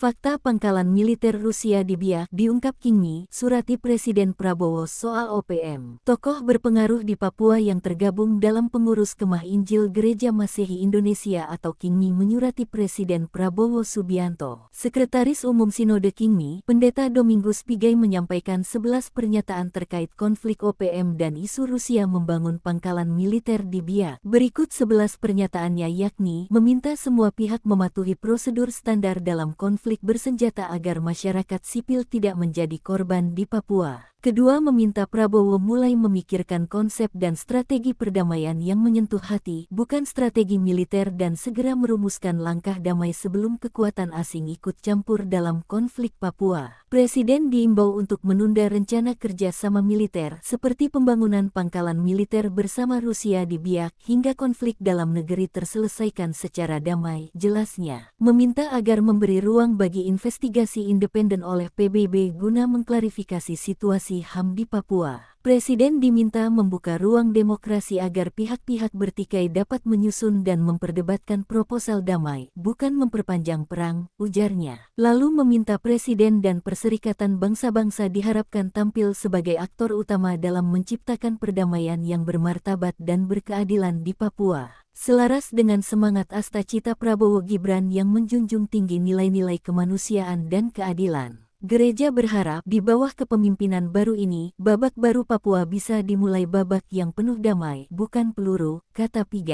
Fakta pangkalan militer Rusia di Biak diungkap Kingmi, surati Presiden Prabowo soal OPM. Tokoh berpengaruh di Papua yang tergabung dalam pengurus Kemah Injil Gereja Masehi Indonesia atau Kingmi menyurati Presiden Prabowo Subianto. Sekretaris Umum Sinode Kingmi, Pendeta Domingus Pigai menyampaikan 11 pernyataan terkait konflik OPM dan isu Rusia membangun pangkalan militer di Biak. Berikut 11 pernyataannya, yakni meminta semua pihak mematuhi prosedur standar dalam konflik bersenjata agar masyarakat sipil tidak menjadi korban di Papua. Kedua, meminta Prabowo mulai memikirkan konsep dan strategi perdamaian yang menyentuh hati, bukan strategi militer, dan segera merumuskan langkah damai sebelum kekuatan asing ikut campur dalam konflik Papua. Presiden diimbau untuk menunda rencana kerja sama militer seperti pembangunan pangkalan militer bersama Rusia di Biak hingga konflik dalam negeri terselesaikan secara damai. Jelasnya, meminta agar memberi ruang bagi investigasi independen oleh PBB guna mengklarifikasi situasi HAM di Papua. Presiden diminta membuka ruang demokrasi agar pihak-pihak bertikai dapat menyusun dan memperdebatkan proposal damai, bukan memperpanjang perang, ujarnya. Lalu meminta Presiden dan Perserikatan Bangsa-Bangsa diharapkan tampil sebagai aktor utama dalam menciptakan perdamaian yang bermartabat dan berkeadilan di Papua. Selaras dengan semangat Astacita Prabowo Gibran yang menjunjung tinggi nilai-nilai kemanusiaan dan keadilan. Gereja berharap di bawah kepemimpinan baru ini, babak baru Papua bisa dimulai babak yang penuh damai, bukan peluru, kata Pigai.